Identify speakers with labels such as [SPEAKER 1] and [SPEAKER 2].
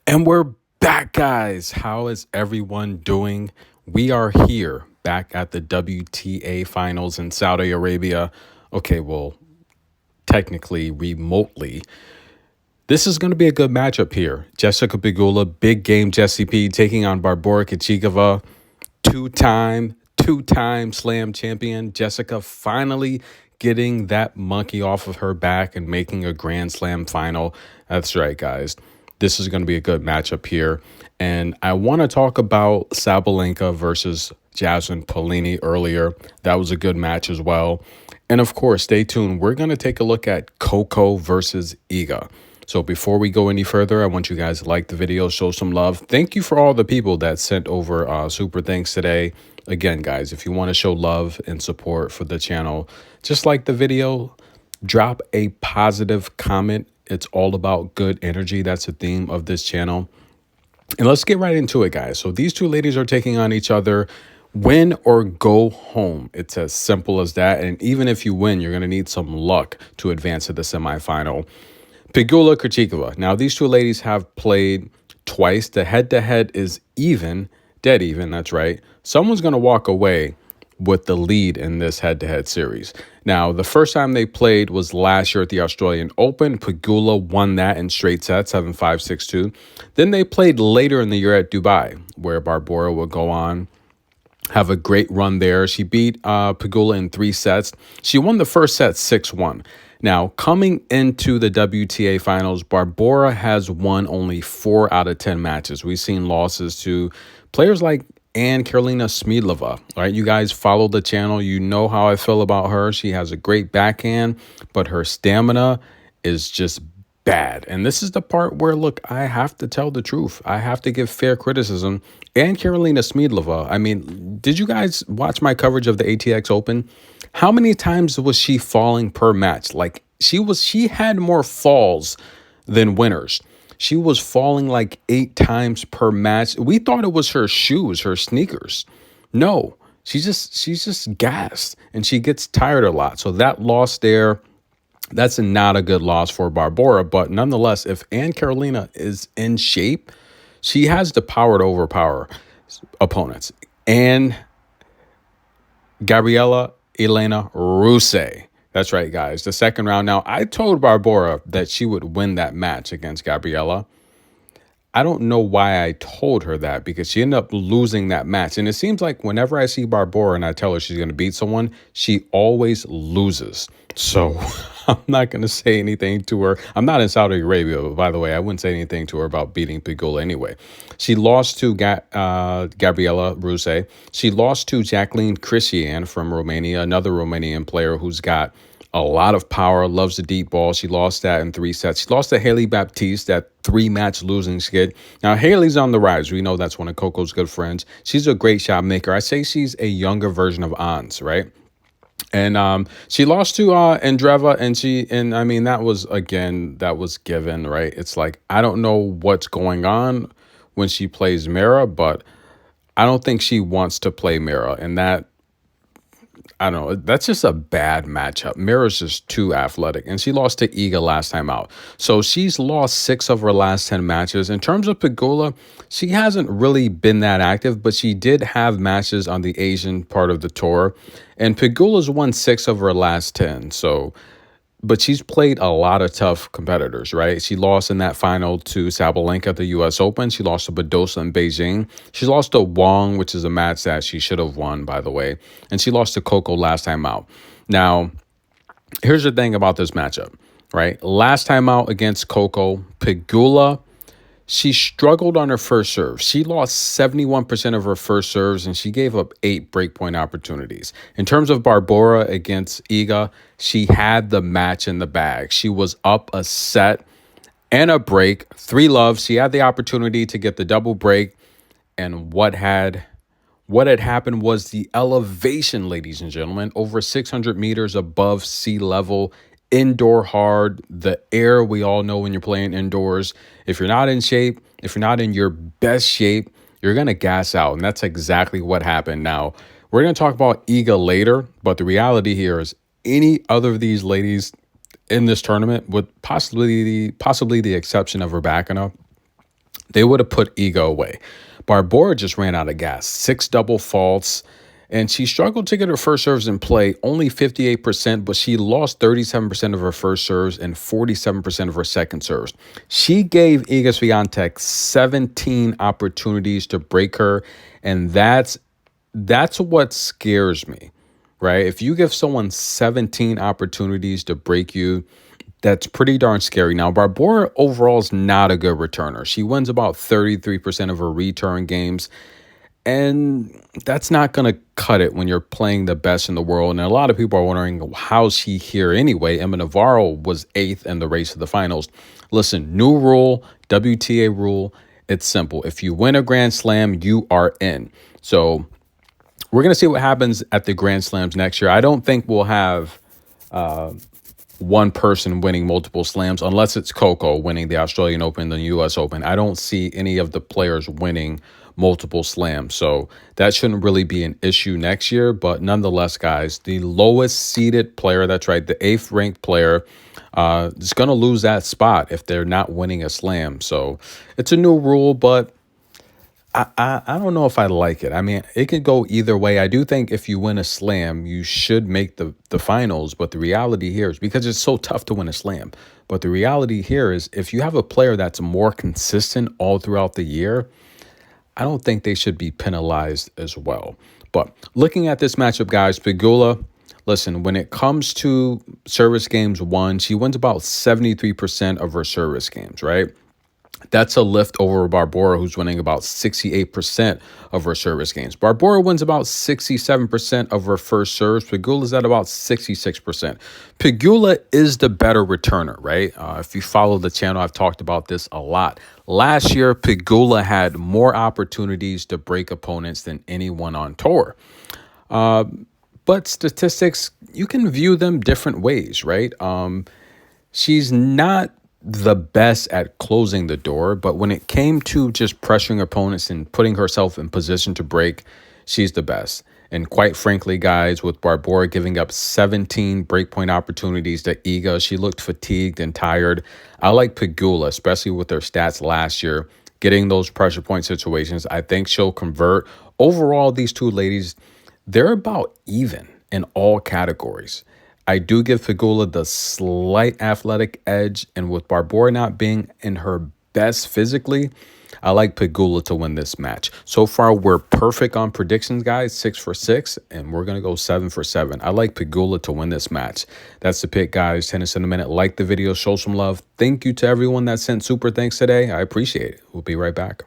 [SPEAKER 1] And we're back, guys. How is everyone doing? We are here back at the WTA finals in Saudi Arabia. Okay, well, technically, remotely. This is going to be a good matchup here. Jessica Pegula, big game Jessie P, taking on Barbora Krejcikova, two-time slam champion. Jessica finally getting that monkey off of her back and making a Grand Slam final. That's right, guys. This is going to be a good matchup here. And I want to talk about Sabalenka versus Jasmine Polini earlier. That was a good match as well. And of course, stay tuned. We're going to take a look at Coco versus Iga. So before we go any further, I want you guys to like the video, show some love. Thank you for all the people that sent over super thanks today. Again, guys, if you want to show love and support for the channel, just like the video, drop a positive comment. It's all about good energy. That's the theme of this channel. And let's get right into it, guys. So these two ladies are taking on each other. Win or go home. It's as simple as that. And even if you win, you're going to need some luck to advance to the semifinal. Pegula, Krejcikova. Now, these two ladies have played twice. The head-to-head is even, dead even, that's right. Someone's going to walk away with the lead in this head-to-head series. Now, the first time they played was last year at the Australian Open. Pegula won that in straight sets, 7-5, 6-2. Then they played later in the year at Dubai, where Barbora will go on, have a great run there. She beat Pegula in 3 sets. She won the first set 6-1. Now, coming into the WTA finals, Barbora has won only 4 out of 10 matches. We've seen losses to players like Karolina Smedlova, right? You guys follow the channel. You know how I feel about her. She has a great backhand, but her stamina is just bad. And this is the part where, look, I have to tell the truth. I have to give fair criticism. And Karolina Smedlova, I mean, did you guys watch my coverage of the ATX Open? How many times was she falling per match? Like she had more falls than winners. She was falling like 8 times per match. We thought it was her shoes, her sneakers. No, she's just gassed and she gets tired a lot. So that loss there, that's not a good loss for Barbora. But nonetheless, if Karolina is in shape, she has the power to overpower opponents. And Gabriela Elena Ruse. That's right, guys. The second round. Now, I told Barbora that she would win that match against Gabriela. I don't know why I told her that, because she ended up losing that match. And it seems like whenever I see Barbora and I tell her she's going to beat someone, she always loses. So I'm not going to say anything to her. I'm not in Saudi Arabia, but by the way, I wouldn't say anything to her about beating Pegula anyway. She lost to Gabriela Ruse. She lost to Jacqueline Christian from Romania, another Romanian player who's got a lot of power, loves the deep ball. She lost that in 3 sets. She lost to Haley Baptiste, that 3-match losing skid. Now, Haley's on the rise. We know that's one of Coco's good friends. She's a great shot maker. I say she's a younger version of Ons, right? And she lost to Andreva, and I mean, that was given, right? It's like, I don't know what's going on when she plays Mira, but I don't think she wants to play Mira, and that, I don't know, that's just a bad matchup. Mira's just too athletic, and she lost to Iga last time out. So she's lost 6 of her last 10 matches. In terms of Pegula, she hasn't really been that active, but she did have matches on the Asian part of the tour, and Pegula's won 6 of her last 10. So, but she's played a lot of tough competitors, right? She lost in that final to Sabalenka at the U.S. Open. She lost to Badosa in Beijing. She lost to Wong, which is a match that she should have won, by the way. And she lost to Coco last time out. Now, here's the thing about this matchup, right? Last time out against Coco, Pegula, she struggled on her first serve. She lost 71% of her first serves, and she gave up 8 breakpoint opportunities. In terms of Barbora against Iga, she had the match in the bag. She was up a set and a break, 3-love. She had the opportunity to get the double break, and what had happened was the elevation, ladies and gentlemen, over 600 meters above sea level. Indoor hard, the air, we all know when you're playing indoors. If you're not in shape, if you're not in your best shape, you're going to gas out. And that's exactly what happened. Now, we're going to talk about Iga later, but the reality here is any other of these ladies in this tournament, with possibly the exception of Rebecca, They would have put Ego away. Barbora just ran out of gas, 6 double faults, and she struggled to get her first serves in play, only 58%, but she lost 37% of her first serves and 47% of her second serves. She gave Iga Swiatek 17 opportunities to break her, and that's what scares me, right? If you give someone 17 opportunities to break you, that's pretty darn scary. Now, Barbora overall is not a good returner. She wins about 33% of her return games, and that's not going to cut it when you're playing the best in the world. And a lot of people are wondering, how's she here anyway? Emma Navarro was 8th in the race to the finals. Listen, new rule, WTA rule, it's simple. If you win a Grand Slam, you are in. So we're going to see what happens at the Grand Slams next year. I don't think we'll have one person winning multiple slams unless it's Coco winning the Australian Open, the US Open. I don't see any of the players winning multiple slams. So that shouldn't really be an issue next year. But nonetheless, guys, the lowest seeded player, that's right, the 8th ranked player, is going to lose that spot if they're not winning a slam. So it's a new rule, but I don't know if I like it. I mean, it could go either way. I do think if you win a slam, you should make the finals. But the reality here is, because it's so tough to win a slam, but the reality here is if you have a player that's more consistent all throughout the year, I don't think they should be penalized as well. But looking at this matchup, guys, Pegula, listen, when it comes to service games won, she wins about 73% of her service games, right? That's a lift over Barbora, who's winning about 68% of her service games. Barbora wins about 67% of her first serves. Pegula's at about 66%. Pegula is the better returner, right? If you follow the channel, I've talked about this a lot. Last year, Pegula had more opportunities to break opponents than anyone on tour. But statistics, you can view them different ways, right? She's not the best at closing the door, but when it came to just pressuring opponents and putting herself in position to break, she's the best. And quite frankly, guys, with Barbora giving up 17 breakpoint opportunities to Iga, she looked fatigued and tired. I like Pegula, especially with their stats last year, getting those pressure point situations. I think she'll convert. Overall, these two ladies, they're about even in all categories. I do give Pegula the slight athletic edge, and with Barbora not being in her best physically, I like Pegula to win this match. So far, we're perfect on predictions, guys, 6 for 6, and we're going to go 7 for 7. I like Pegula to win this match. That's the pick, guys. Tennis in a Minute. Like the video, show some love. Thank you to everyone that sent super thanks today. I appreciate it. We'll be right back.